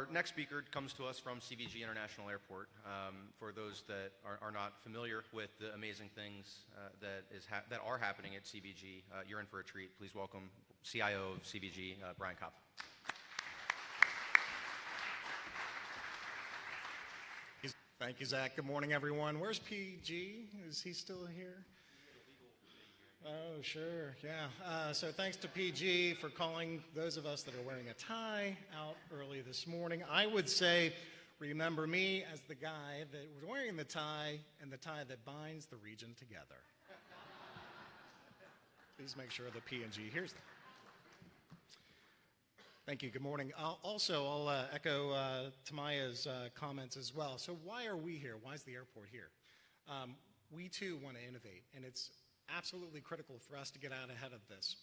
Our next speaker comes to us from CVG International Airport. For those that are not familiar with the amazing things that are happening at CVG, you're in for a treat. Please welcome CIO of CVG, Brian Cobb. Thank you, Zach. Good morning, everyone. Where's PG? Is he still here? Oh, sure, yeah. So thanks to PG for calling those of us that are wearing a tie out early this morning. I would say, remember me as the guy that was wearing the tie and the tie that binds the region together. Please make sure the P&G hears that. Thank you. Good morning. I'll echo Tamaya's comments as well. So why are we here? Why is the airport here? We too want to innovate, and it's absolutely critical for us to get out ahead of this.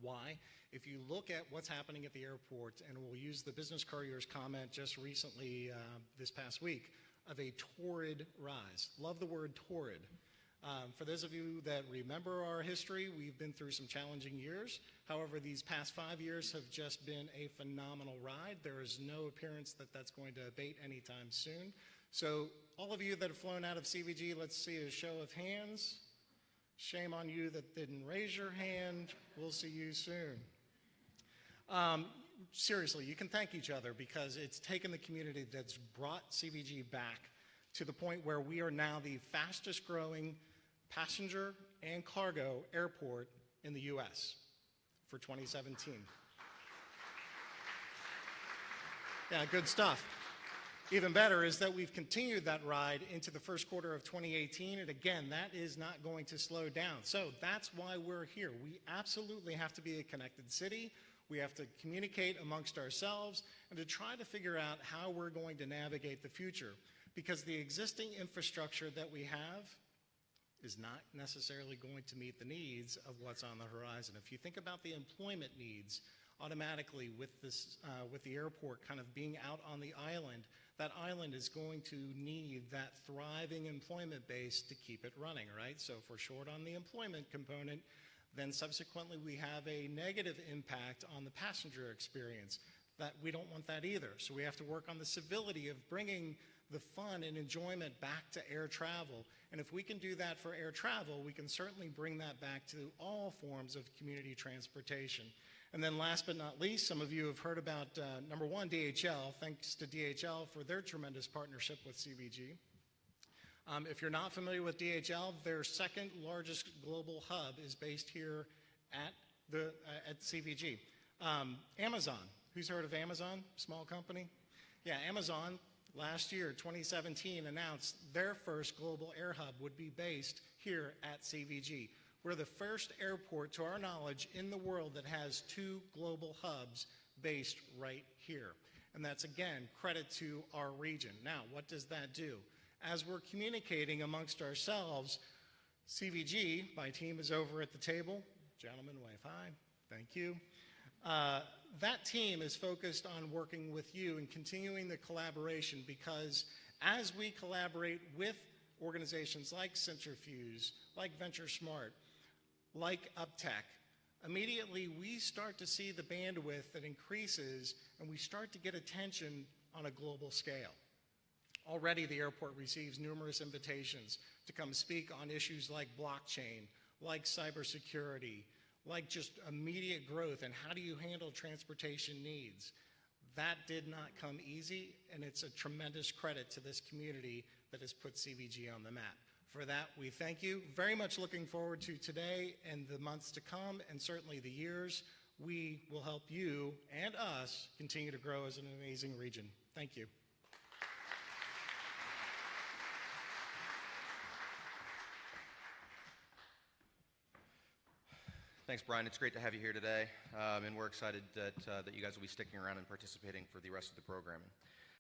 Why? If you look at what's happening at the airport, and we'll use the Business Courier's comment just recently this past week of a torrid rise. Love the word torrid. For those of you that remember our history, we've been through some challenging years. However, these past 5 years have just been a phenomenal ride. There is no appearance that that's going to abate anytime soon. So all of you that have flown out of CVG, let's see a show of hands. Shame on you that didn't raise your hand. We'll see you soon. Seriously, you can thank each other because it's taken the community that's brought CVG back to the point where we are now the fastest growing passenger and cargo airport in the U.S. for 2017. Yeah, good stuff. Even better is that we've continued that ride into the first quarter of 2018, and again, that is not going to slow down. So that's why we're here. We absolutely have to be a connected city. We have to communicate amongst ourselves and to try to figure out how we're going to navigate the future, because the existing infrastructure that we have is not necessarily going to meet the needs of what's on the horizon. If you think about the employment needs, automatically with the airport kind of being out on the island, that island is going to need that thriving employment base to keep it running, right? So if we're short on the employment component, then subsequently we have a negative impact on the passenger experience. That we don't want that either. So we have to work on the civility of bringing the fun and enjoyment back to air travel. And if we can do that for air travel, we can certainly bring that back to all forms of community transportation. And then last but not least, some of you have heard about, number one, DHL. Thanks to DHL for their tremendous partnership with CVG. If you're not familiar with DHL, their second largest global hub is based here at CVG. Amazon. Who's heard of Amazon? Small company? Yeah, Amazon last year, 2017, announced their first global air hub would be based here at CVG. We're the first airport, to our knowledge, in the world that has 2 global hubs based right here. And that's, again, credit to our region. Now, what does that do? As we're communicating amongst ourselves, CVG, my team is over at the table. Gentlemen, wave hi. Thank you. That team is focused on working with you and continuing the collaboration, because as we collaborate with organizations like Centrifuge, like Venture Smart, like Uptech, immediately we start to see the bandwidth that increases and we start to get attention on a global scale. Already the airport receives numerous invitations to come speak on issues like blockchain, like cybersecurity, like just immediate growth and how do you handle transportation needs. That did not come easy, and it's a tremendous credit to this community that has put CVG on the map. For that, we thank you. Very much looking forward to today and the months to come, and certainly the years. We will help you and us continue to grow as an amazing region. Thank you. Thanks, Brian. It's great to have you here today, and we're excited that you guys will be sticking around and participating for the rest of the program.